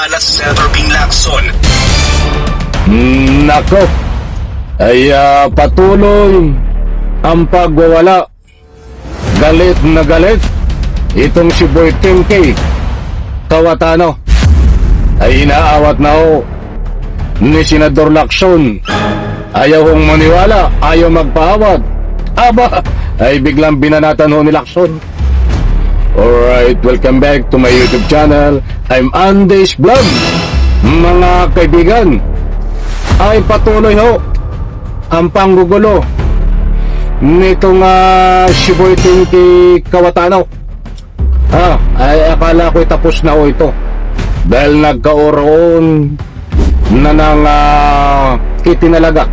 bumalat sa Senator Ping Lacson. Nako, ay patuloy ang pagwawala. Galit na galit itong si Boy Tim K. Cayetano ay inaawat na ho ni Senador Lacson. Ayaw hong maniwala, ayaw magpaawat. Aba, ay biglang binanatan ho ni Lacson. Alright, welcome back to my YouTube channel. I'm Andes Vlog. Mga kaibigan, ay patuloy ho ang panggugulo nitong si Boy Tim K. Cayetano. Ay akala ko'y tapos na ho ito dahil nagkaroon na ng itinalaga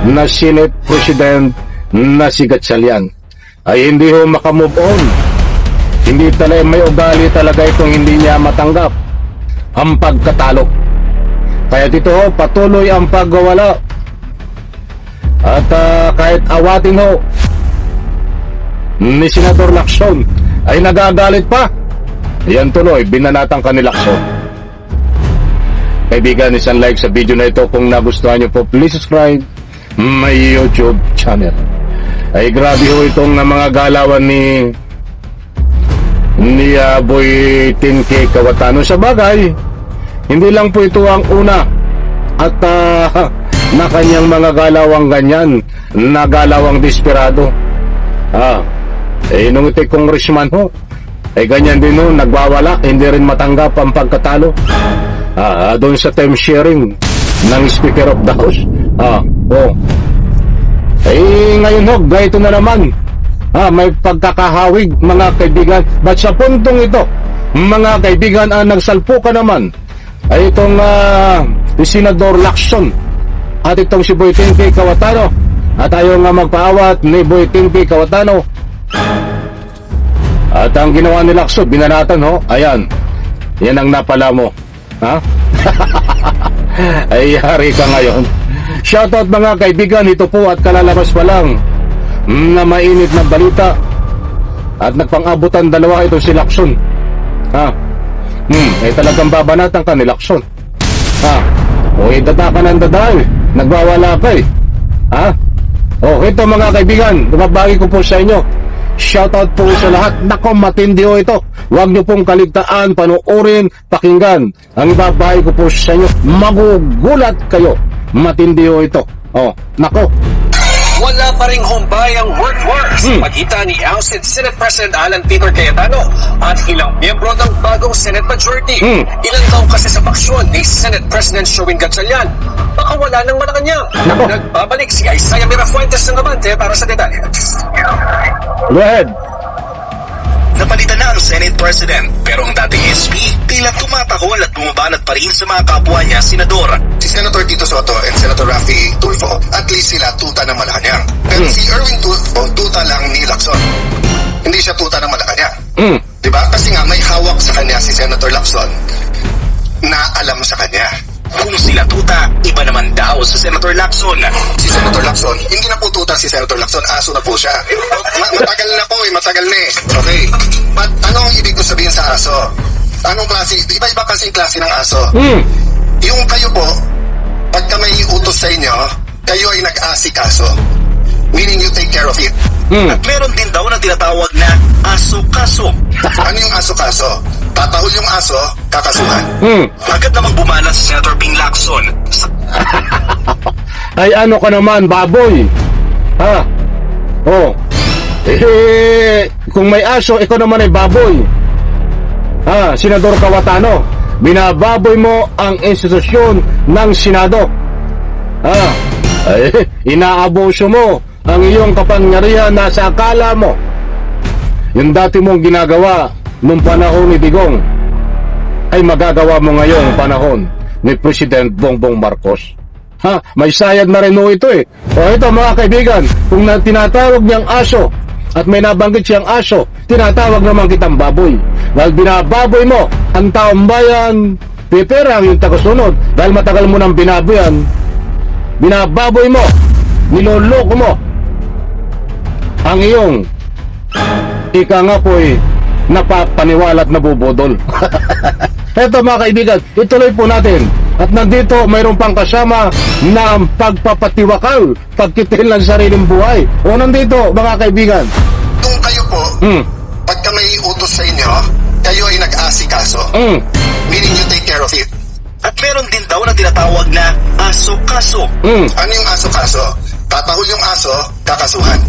na Senate President na si Gatchalian. Ay hindi ho makamove on. Hindi talaga, may ugali talaga itong hindi niya matanggap ang pagkatalo. Kaya dito ho, patuloy ang pagwawala. At kahit awatin ho ni Senador Lacson ay nagagalit pa. Yan tuloy, binanatan ka ni Lacson. Kaibigan, isang like sa video na ito kung nagustuhan nyo po. Please subscribe my YouTube channel. Ay grabe ho itong mga galawan ni Boy Tim K. Cayetano. Sa bagay, hindi lang po ito ang una at na kanyang mga galawang ganyan, na galawang desperado. Nung ito'y congressman ho, ay ganyan din ho, nagwawala, hindi rin matanggap ang pagkatalo. Doon sa time sharing ng Speaker of the House. Ngayon ho, ganito na naman. May pagkakahawig, mga kaibigan. But sa puntong ito, mga kaibigan, nagsalpukan naman ay itong si Senador Lacson at itong si Boy Tim K. Cayetano. At ayaw nga magpaawat ni Boy Tim K. Cayetano. At ang ginawa ni Lacson, binanatan ho. Ayan, yan ang napala mo. Ay hari ka ngayon. Shoutout mga kaibigan, ito po at kalalabas pa lang na mainit na balita at nagpang-abutan dalawa ito si Lacson. Ay talagang babanatan ka ni Lacson. Dadaka ng dadal, nagwawala ka eh. Ito mga kaibigan, bumabagi ko po sa inyo. Shoutout po sa lahat. Nako, matindi ho ito. Huwag nyo pong kaligtaan, panoorin, pakinggan. Ang ibabagi ko po sa inyo, magugulat kayo. Matindi ho ito. Nako. Wala pa ring humbay ang work-works pagitan ni ousted Senate President Alan Peter Cayetano at ilang miyembro ng bagong Senate majority. Ilang taong kasi sa paksyon ni Senate President Sherwin Gatchalian, baka wala ng Malacanang. Nagbabalik si Isaiah Mirafuentes ng Abante para sa detalye. Go ahead. Napalitan na ang Senate President, pero ang dating SP tila tumatahol at bumabanat pa rin sa mga kapwa niya senador. Si Senator Tito Soto and Senator Raffy Tulfo, at least sila tuta ng Malacanang. Pero si Erwin Tulfo, tuta lang ni Lacson. Hindi siya tuta ng Malacanang. Diba? Kasi nga may hawak sa kanya si Senator Lacson na alam sa kanya. Kung sila tuta, iba naman daw sa Senator Lacson. Si Senator Lacson, hindi na po tuta si Senator Lacson, aso na po siya. Matagal na po matagal na eh. Okay. But ano ang ibig ko sabihin sa aso? Anong klase? Iba-iba kasi yung klase ng aso. Yung kayo po, pagka may utos sa inyo, kayo ay nag-asikaso. Meaning you take care of it. At meron din daw na tinatawag na aso-kaso. Ano yung aso-kaso? Tatahol yung aso, kakasuhan. Agad namang bumalat si Senator Ping Lacson. Ay ano ka naman, baboy? Kung may aso, ikaw naman ay baboy. Senador Cayetano, binababoy mo ang institusyon ng Senado. Inaabuso mo ang iyong kapangyarihan na sa akala mo yung dati mong ginagawa nung panahon ni Digong ay magagawa mo ngayong panahon ni President Bongbong Marcos. May sayad na rin ito eh. Ito mga kaibigan, kung tinatawag niyang aso at may nabanggit siyang aso, tinatawag naman kitang baboy. Dahil binababoy mo ang taong bayan, piperang yung tagasunod dahil matagal mo nang binaboyan. Binababoy mo, niloloko mo ang iyong ika nga po'y napapaniwala at nabubudol. Eto mga kaibigan, ituloy po natin. At nandito, mayroon pang kasama na pagpapatiwakal, pagkitil ng sariling buhay. O nandito, mga kaibigan. Kung kayo po, Mm. pagka may utos sa inyo, kayo ay nag-asikaso. Meaning you take care of it. At meron din daw na tinatawag na aso-kaso. Ano yung aso-kaso? Tatahol yung aso, kakasuhan.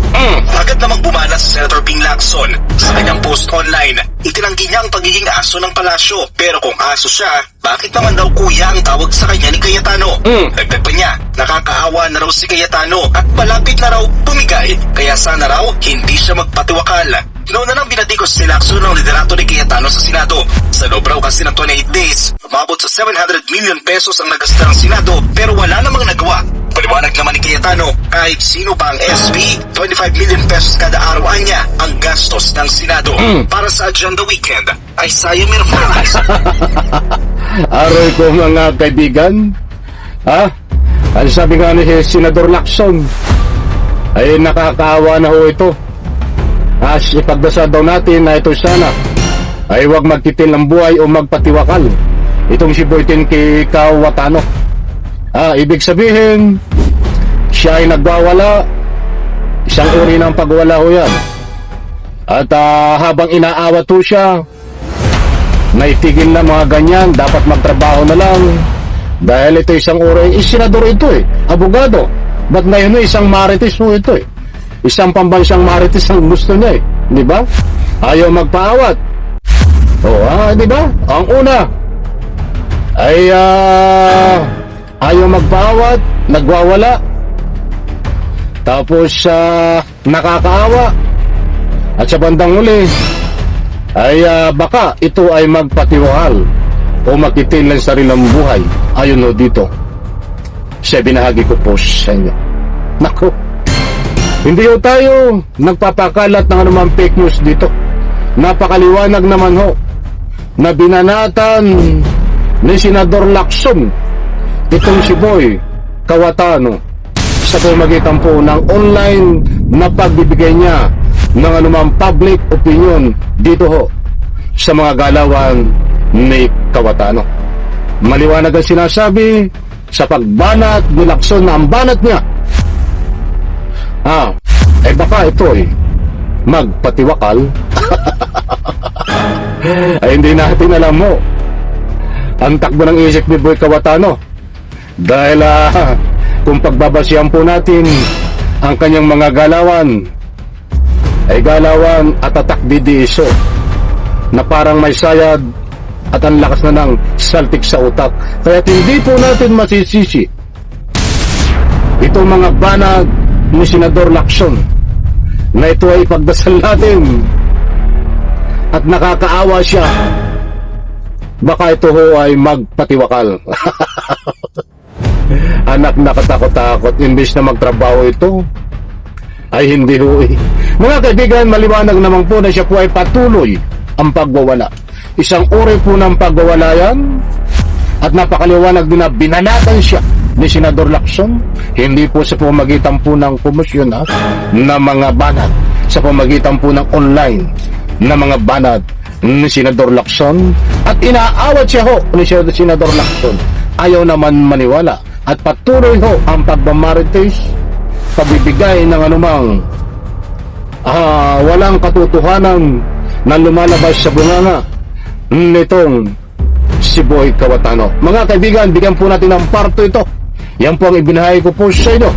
Agad namang bumana si Senator Ping Lacson sa kanyang post online. Itinanggi niya ang pagiging aso ng palasyo. Pero kung aso siya, bakit naman daw kuya ang tawag sa kanya ni Cayetano? Dagdag pa niya, nakakaawa na raw si Cayetano at palapit na raw pumigay. Kaya sana raw hindi siya magpatiwakal. Noon na nang binatikos si Lacson ng liderato ni Cayetano sa Senado. Sa loob raw kasi ng 28 days, umabot sa 700 million pesos ang nagasta ng Senado pero wala namang nagawa. Paliwanag naman ni Cayetano, kahit sino pa ang SP, 25 million pesos kada araw niya ang gastos ng Senado. Para sa Agenda Weekend, ay sayang meron paradise. Aroy ko mga kaibigan. Ang sabi nga ni Senador Lacson, ay nakakaawa na ho ito. As ipagdasal daw natin na ito sana ay huwag magkitil ng buhay o magpatiwakal. Itong si Boytin kay Kawatano. Ibig sabihin, siya ay nagwawala. Isang uri ng pagwala ho yan. At habang inaawat ho siya, naitigil na mga ganyan, dapat magtrabaho na lang. Dahil ito isang uri, senador ito abogado. Ba't ngayon isang marites ho ito Isang pambansang marites ang gusto niya di ba? Ayaw magpaawat. Di ba? Ang una ay ayaw magpaawat, nagwawala. Tapos nakakaawa. At sa bandang huli ay baka ito ay magpatiwakal o magkitil ng sariling buhay. Ayun dito sa binahagi ko po sa inyo. Naku, hindi ho tayo nagpapakalat ng anumang fake news dito. Napakaliwanag naman ho na binanatan ni Senador Lacson itong si Boy Kawatano sa pamamagitan po ng online na pagbibigay niya ng anumang public opinion dito ho sa mga galawan ni Kawatano. Maliwanag ang sinasabi sa pagbanat ni Lacson na ang banat niya baka ito magpatiwakal. Ay hindi natin alam mo ang takbo ng isip ni Boy Kawatano. Dahil kung pagbabasihan po natin ang kanyang mga galawan, ay galawan at atak didiiso na parang may sayad at ang lakas na ng saltik sa utak. Kaya hindi po natin masisisi itong mga banat ni Senador Lacson na ito ay pagdasal natin at nakakaawa siya. Baka ito ho ay magpatiwakal. Anak nakatakot-takot, imbis na magtrabaho ito ay hindi ho Mga kaibigan, maliwanag naman po na siya po ay patuloy ang pagwawala. Isang uri po ng pagwawala yan at napakaliwanag din na binanatan siya ni Senador Lacson, hindi po sa pamamagitan po ng komisyon na mga banat, sa pamamagitan po ng online na mga banat ni Senador Lacson, at inaawat siya ho ni Senador Lacson. Ayaw naman maniwala at patuloy ho ang pagmamarites, pabibigay ng anumang walang katotohanan na lumalabas sa bunganga nitong si Boy Kawatano. Mga kaibigan, bigyan po natin ng parto ito. Yan po ang ibinahay ko po sa inyo.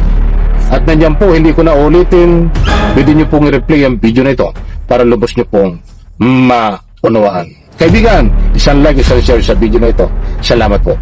At nandiyan po, hindi ko na ulitin. Pwede nyo pong i-replay ang video na ito para lubos nyo pong maunawaan. Kaibigan, isang like, isang share sa video na ito. Salamat po.